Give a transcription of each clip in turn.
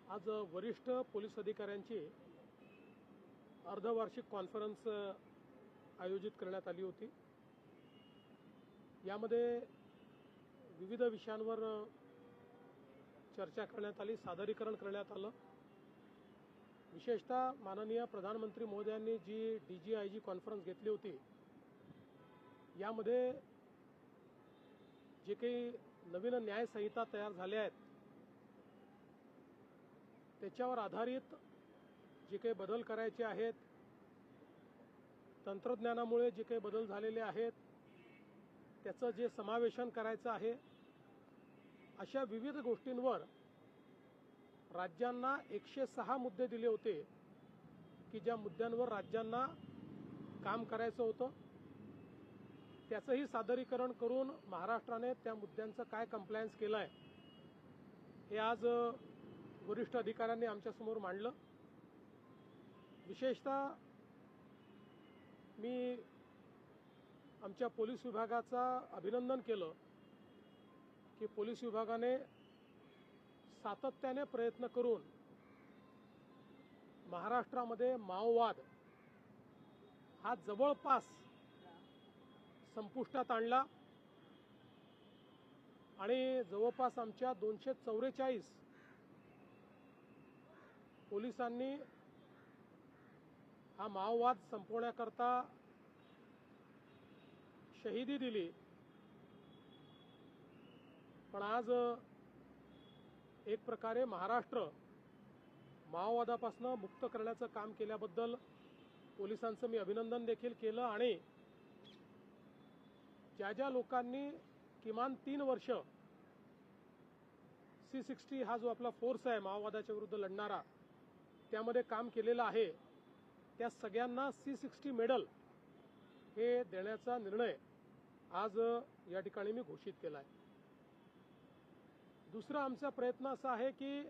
आज वरिष्ठ पोलीस अधिकाऱ्यांची अर्धवार्षिक कॉन्फरन्स आयोजित करण्यात आली होती। यामध्ये विविध विषयांवर चर्चा करण्यात आली, सादरीकरण करण्यात आलं। विशेषतः माननीय प्रधानमंत्री महोदयांनी जी DGIG कॉन्फरन्स घेतली होती, यामध्ये जे काही नवीन न्याय संहिता तयार झाल्या आहेत त्याच्यावर आधारित जे काही बदल करायचे आहेत, तंत्रज्ञानामुळे जे काही बदल झालेले आहेत त्याचं जे समावेशन करायचं आहे, अशा विविध गोष्टींवर राज्यांना 106 मुद्दे दिले होते की ज्या मुद्द्यांवर राज्यांना काम करायचं होतं। त्याचंही सादरीकरण करून महाराष्ट्राने त्या मुद्द्यांचं काय कंप्लायन्स केलं आहे हे आज वरिष्ठ अधिकाऱ्यांनी आमच्यासमोर मांडलं। विशेषतः मी आमच्या पोलीस विभागाचा अभिनंदन केलं की पोलीस विभागाने सातत्याने प्रयत्न करून महाराष्ट्रामध्ये माओवाद हा जवळपास संपुष्टात आणला आणि जवळपास आमच्या 244 पोलिसांनी हा माओवाद संपवण्याकरता शहीदी दिली। पण आज एक प्रकारे महाराष्ट्र माओवादापासून मुक्त करण्याचं काम केल्याबद्दल पोलिसांचं मी अभिनंदन देखील केलं। आणि ज्या ज्या लोकांनी किमान 3 वर्ष C60 हा जो आपला फोर्स आहे माओवादाच्या विरुद्ध लढणारा, त्यामध्ये काम केलेलं आहे, त्या सगळ्यांना C60 मेडल हे देण्याचा निर्णय आज या ठिकाणी मी घोषित केला आहे। दुसरा आमचा प्रयत्न असा आहे की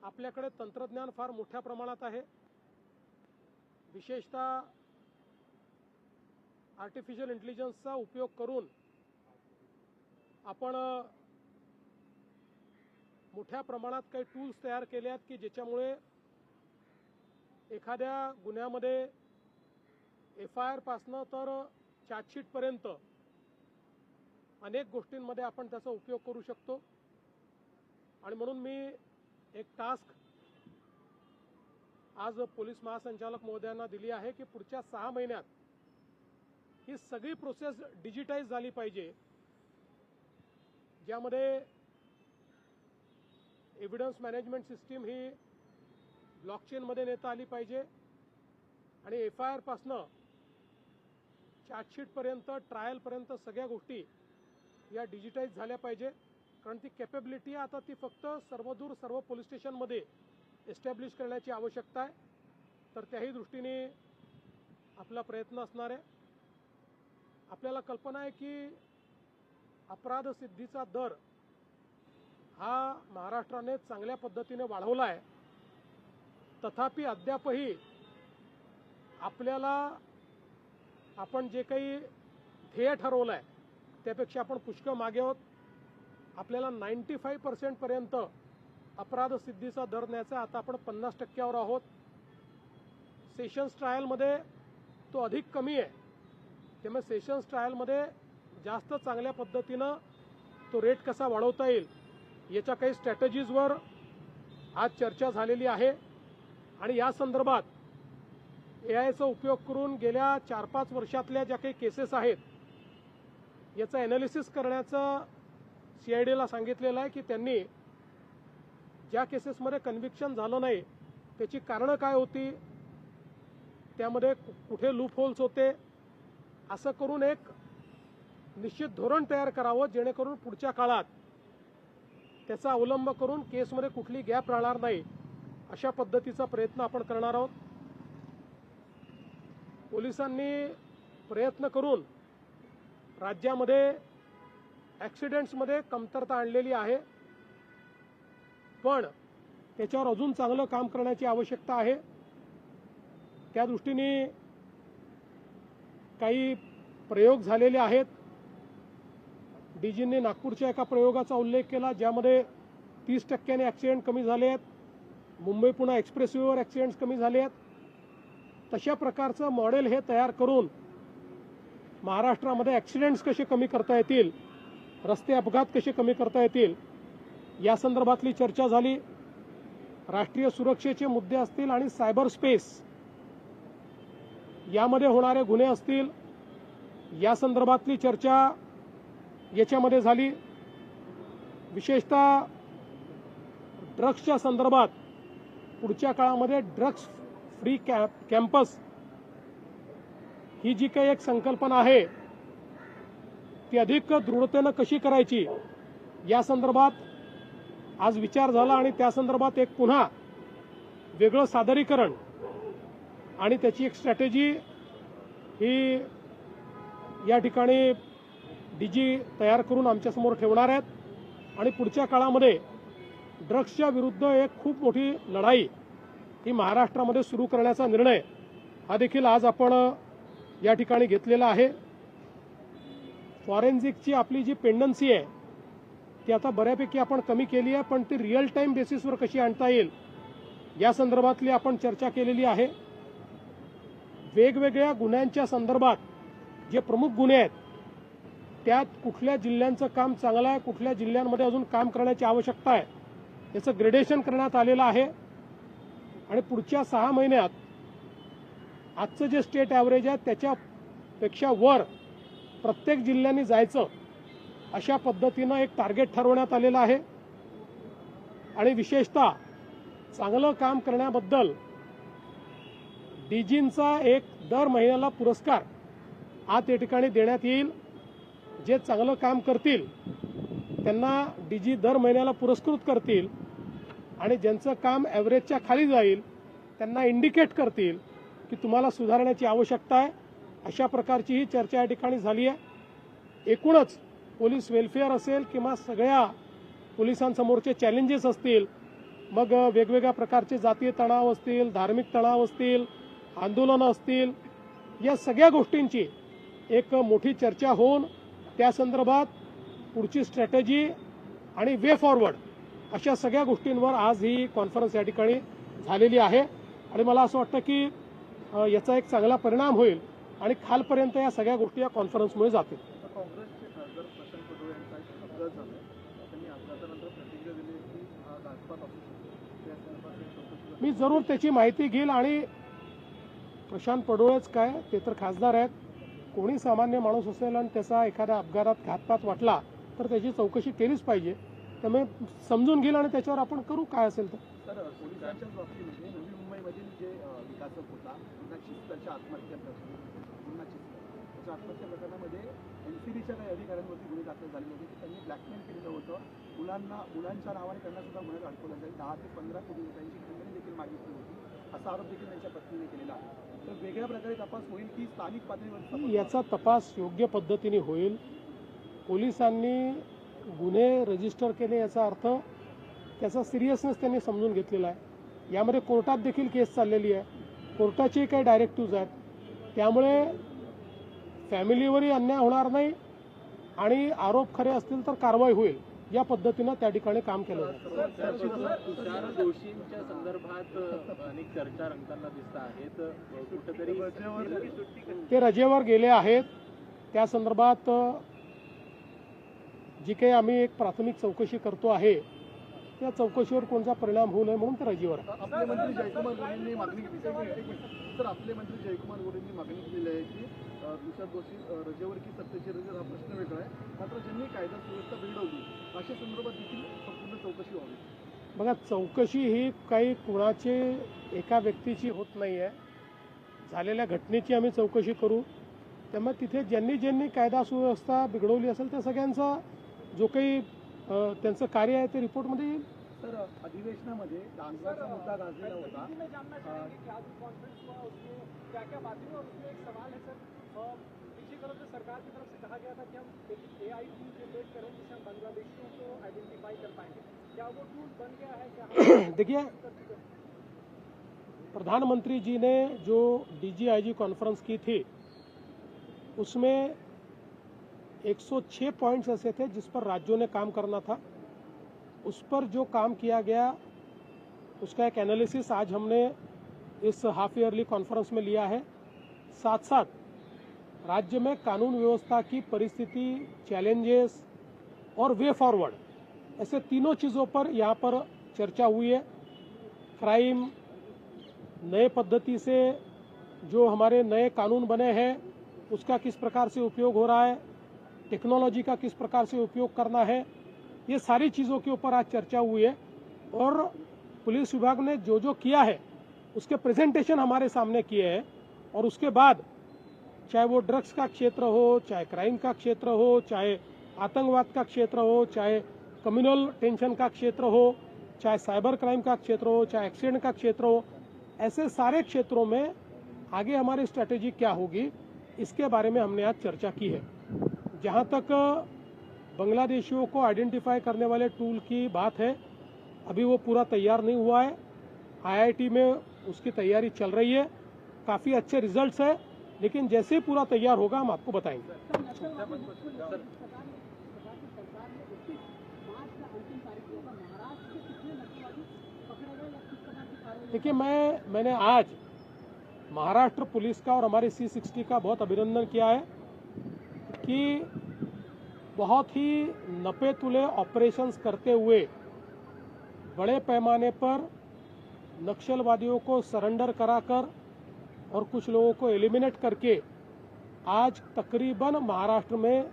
आपल्याकडे तंत्रज्ञान फार मोठ्या प्रमाणात आहे। विशेषतः आर्टिफिशियल इंटेलिजन्सचा उपयोग करून आपण मोठ्या प्रमाणात काही टूल्स तयार केले आहेत की ज्याच्यामुळे एखाद्या गुन्ह्यामध्ये FIR पासनं तर चार्जशीट पर्यंत अनेक गोष्टींमध्ये आपण त्याचा उपयोग करू शकतो। आणि म्हणून मी एक टास्क आज पोलीस महासंचालक महोदयांना दिली आहे की पुढच्या 6 महिन्यात ही सगळी प्रोसेस डिजिटाइज झाली पाहिजे, ज्यामध्ये एव्हिडन्स मॅनेजमेंट सिस्टीम ही ब्लॉकचेनमध्ये नेता आली पाहिजे आणि FIR पासनं चार्जशीटपर्यंत ट्रायलपर्यंत सगळ्या गोष्टी या डिजिटाइज झाल्या पाहिजे। कारण ती कॅपेबिलिटी आता ती फक्त सर्वदूर सर्व पोलीस स्टेशनमध्ये एस्टॅब्लिश करण्याची आवश्यकता आहे। तर त्याही दृष्टीने आपला प्रयत्न असणार आहे। आपल्याला कल्पना आहे की अपराध सिद्धीचा दर हा महाराष्ट्राने चांगल्या पद्धतीने वाढवला आहे, तथापि अद्यापही आपल्याला आपण जे काही ध्येय ठरवलं आहे त्यापेक्षा आपण पुष्कळ मागे आहोत। आपल्याला 95% पर्यंत अपराध सिद्धीचा दर न्यायचा, आता आपण 50% आहोत। सेशन्स ट्रायलमध्ये तो अधिक कमी आहे, त्यामुळे सेशन्स ट्रायलमध्ये जास्त चांगल्या पद्धतीनं तो रेट कसा वाढवता येईल याच्या काही स्ट्रॅटेजीजवर आज चर्चा झालेली आहे। आणि या संदर्भात AIचा उपयोग करून गेल्या 4-5 वर्षातल्या ज्या काही केसेस आहेत याचं ॲनालिसिस करण्याचं CIDला सांगितलेलं आहे की त्यांनी ज्या केसेसमध्ये कन्व्हिक्शन झालं नाही त्याची कारणं काय होती, त्यामध्ये कुठे लूप होल्स होते, असं करून एक निश्चित धोरण तयार करावं जेणेकरून पुढच्या काळात त्याचा अवलंब करून केसमध्ये कुठली गॅप राहणार नाही, अशा पद्धतीचा प्रयत्न आपण करणार आहोत। पोलिसांनी प्रयत्न करून राज्यामध्ये ॲक्सिडेंट्समध्ये कमतरता आणलेली आहे, पण त्याच्यावर अजून चांगलं काम करण्याची आवश्यकता आहे। त्या दृष्टीने काही प्रयोग झालेले आहेत। DGंनी नागपूरच्या एका प्रयोगाचा उल्लेख केला, ज्यामध्ये 30% ॲक्सिडेंट कमी झाले आहेत. मुंबई पुणे एक्सप्रेसवेवर ॲक्सिडेंट्स कमी झाले आहेत. तशा प्रकारचं मॉडेल हे तयार करून महाराष्ट्रामध्ये ॲक्सिडेंट्स कसे कमी करता येतील, रस्ते अपघात कसे कमी करता येतील या संदर्भातली चर्चा झाली. राष्ट्रीय सुरक्षेचे मुद्दे असतील आणि सायबर स्पेस यामध्ये होणारे गुन्हे असतील या संदर्भातली चर्चा याच्यामध्ये झाली. विशेषतः ड्रग्सच्या संदर्भात पुढच्या काळामध्ये ड्रग्स फ्री कॅम्पस ही जी काही एक संकल्पना आहे ती अधिक दृढतेनं कशी करायची या संदर्भात आज विचार झाला आणि त्या संदर्भात एक पुन्हा वेगळं सादरीकरण आणि त्याची एक स्ट्रॅटेजी ही या ठिकाणी डीजी तयार करून आमच्यासमोर ठेवणार आहेत आणि पुढच्या काळामध्ये ड्रग्सच्या विरुद्ध एक खूप मोठी लढाई ही महाराष्ट्रामध्ये सुरू करण्याचा निर्णय हा देखील आज आपण या ठिकाणी घेतलेला आहे. फॉरेन्सिकची आपली जी पेंडन्सी आहे ती आता बऱ्यापैकी आपण कमी केली आहे, पण ती रिअल टाईम बेसिसवर कशी आणता येईल या संदर्भातली आपण चर्चा केलेली आहे. वेगवेगळ्या गुन्ह्यांच्या संदर्भात जे प्रमुख गुन्हे आहेत त्यात कुठल्या जिल्ह्यांचं काम चांगलं आहे, कुठल्या जिल्ह्यांमध्ये अजून काम करण्याची आवश्यकता आहे याचं ग्रेडेशन करण्यात आलेलं आहे. आणि पुढच्या 6 महिन्यात आजचं जे स्टेट ॲव्हरेज आहे त्याच्यापेक्षा वर प्रत्येक जिल्ह्यांनी जायचं अशा पद्धतीनं एक टार्गेट ठरवण्यात आलेलं आहे. आणि विशेषतः चांगलं काम करण्याबद्दल डीजींचा एक दर महिन्याला पुरस्कार आज या ठिकाणी देण्यात येईल. जे चांगलं काम करतील त्यांना डीजी दर महिन्याला पुरस्कृत करतील आणि ज्यांचं काम ॲव्हरेजच्या खाली जाईल त्यांना इंडिकेट करतील की तुम्हाला सुधारण्याची आवश्यकता आहे. अशा प्रकारची ही चर्चा या ठिकाणी झाली आहे. एकूणच पोलीस वेलफेअर असेल किंवा सगळ्या पोलिसांसमोरचे चॅलेंजेस असतील, मग वेगवेगळ्या प्रकारचे जातीय तणाव असतील, धार्मिक तणाव असतील, आंदोलनं असतील, या सगळ्या गोष्टींची एक मोठी चर्चा होऊन त्या संदर्भात पुढची स्ट्रॅटेजी आणि वे फॉरवर्ड अशा सगळ्या गोष्टींवर आज ही कॉन्फरन्स या ठिकाणी झालेली आहे. आणि मला असं वाटतं की याचा एक चांगला परिणाम होईल आणि खालपर्यंत या सगळ्या गोष्टी या कॉन्फरन्समुळे जातील. काँग्रेसचे खासदार प्रशांत पडोळे यांचा एक अपघात झाला. त्यांनी अपघातानंतर प्रतिक्रिया दिली की हा घातपात असू शकतो. या संदर्भात मी जरूर त्याची माहिती घेईल. आणि प्रशांत पडोळेच काय, ते तर खासदार आहेत. कोणी सामान्य माणूस असेल आणि त्याचा एखाद्या अपघातात घातपात वाटला तर त्याची चौकशी केलीच पाहिजे. त्यामुळे समजून घेईल आणि त्याच्यावर आपण करू काय असेल तर. सर, पोलिसांच्या बाबतीमध्ये नवी मुंबईमधील जे विकासक होता त्याच्या आत्महत्या प्रकरणामध्ये एनसीबीच्या काही अधिकाऱ्यांवरती गुन्हे दाखल झाले होते की त्यांनी ब्लॅकमेल केलेलं होतं. मुलांच्या नावाने त्यांना सुद्धा गुन्ह्यात अडकवलं जाईल. 10 ते 15 कोटी रुपयांची खंडणी देखील मागितली होती. असा आरोप देखील त्यांच्या पत्नीने केलेला आहे. तर वेगळ्या प्रकारे तपास होईल की स्थानिक पातळीवर याचा तपास योग्य पद्धतीने होईल. पोलिसांनी गुन्हे रजिस्टर केले याचा अर्थ त्याचा सिरियसनेस त्यांनी समजून घेतलेला आहे. यामध्ये कोर्टात देखील केस चाललेली आहे. कोर्टाचे काही डायरेक्टिव्ज आहेत. त्यामुळे फॅमिलीवरही अन्याय होणार नाही आणि आरोप खरे असतील तर कारवाई होईल या पद्धतीनं त्या ठिकाणी काम केलं जातं. तुषार दोषींच्या संदर्भात अनेक चर्चा रंगताना दिसत आहेत. कुठेतरी ते रजेवर गेले आहेत. त्या संदर्भात जी काही आम्ही एक प्राथमिक चौकशी करतो आहे त्या चौकशीवर कोणता परिणाम होऊ नये म्हणून ते रजेवर आहे. आपले मंत्री जयकुमार गोरेंनी मागणी केली. सर, आपले मंत्री जयकुमार गोरेंनी मागणी केलेली आहे की तुषार दोषी रजेवर की सत्तेची रजेवर हा प्रश्न वेगळा आहे, मात्र ज्यांनी कायदा सुव्यवस्था बिघडवली अशा संदर्भात देखील संपूर्ण चौकशी व्हावी. बघा, चौकशी ही काही कुणाची एका व्यक्तीची होत नाही आहे. झालेल्या घटनेची आम्ही चौकशी करू. त्यामुळे तिथे ज्यांनी ज्यांनी कायदा सुव्यवस्था बिघडवली असेल त्या सगळ्यांचा जो काही त्यांचं कार्य आहे ते रिपोर्टमध्ये येईल. सर, अधिवेशनामध्ये डांगराचा मुद्दा गाजलेला होता. सरकार की तरफ से कहा गया था कि हम AI टूल जनरेट करें जिससे हम बांग्लादेशियों को आइडेंटिफाई कर पाएंगे. क्या वो टूल बन गया है? क्या देखिए, प्रधानमंत्री जी ने जो DGIG कॉन्फ्रेंस की थी उसमें 106 पॉइंट्स ऐसे थे जिस पर राज्यों ने काम करना था. उस पर जो काम किया गया उसका एक एनालिसिस आज हमने इस हाफ ईयरली कॉन्फ्रेंस में लिया है। साथ साथ राज्य में कानून व्यवस्था की परिस्थिति, चैलेंजेस और वे फॉरवर्ड, ऐसे तीनों चीज़ों पर यहाँ पर चर्चा हुई है। क्राइम नए पद्धति से जो हमारे नए कानून बने हैं उसका किस प्रकार से उपयोग हो रहा है, टेक्नोलॉजी का किस प्रकार से उपयोग करना है, ये सारी चीज़ों के ऊपर आज चर्चा हुई है। और पुलिस विभाग ने जो जो किया है उसके प्रेजेंटेशन हमारे सामने किए हैं। और उसके बाद चाहे वो ड्रग्स का क्षेत्र हो, चाहे क्राइम का क्षेत्र हो, चाहे आतंकवाद का क्षेत्र हो, चाहे कम्युनल टेंशन का क्षेत्र हो, चाहे साइबर क्राइम का क्षेत्र हो, चाहे एक्सीडेंट का क्षेत्र हो, ऐसे सारे क्षेत्रों में आगे हमारी स्ट्रैटेजी क्या होगी इसके बारे में हमने आज चर्चा की है। जहां तक बांग्लादेशियों को आइडेंटिफाई करने वाले टूल की बात है, अभी वो पूरा तैयार नहीं हुआ है। IIT में उसकी तैयारी चल रही है, काफ़ी अच्छे रिजल्ट्स है, लेकिन जैसे ही पूरा तैयार होगा हम आपको बताएंगे। देखिए, मैंने आज महाराष्ट्र पुलिस का और हमारी C60 का बहुत अभिनंदन किया है कि बहुत ही नपे तुले ऑपरेशंस करते हुए बड़े पैमाने पर नक्सलवादियों को सरेंडर कराकर और कुछ लोगों को एलिमिनेट करके आज तकरीबन महाराष्ट्र में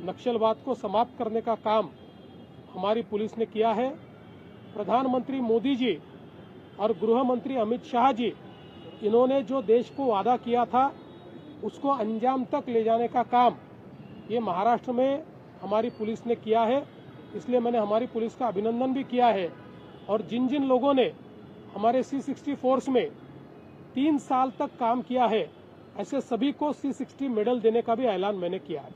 नक्सलवाद को समाप्त करने का काम हमारी पुलिस ने किया है। प्रधानमंत्री मोदी जी और गृह मंत्री अमित शाह जी, इन्होंने जो देश को वादा किया था उसको अंजाम तक ले जाने का काम ये महाराष्ट्र में हमारी पुलिस ने किया है। इसलिए मैंने हमारी पुलिस का अभिनंदन भी किया है। और जिन जिन लोगों ने हमारे C60 फोर्स में 3 साल तक काम किया है, ऐसे सभी को C60 मेडल देने का भी ऐलान मैंने किया है।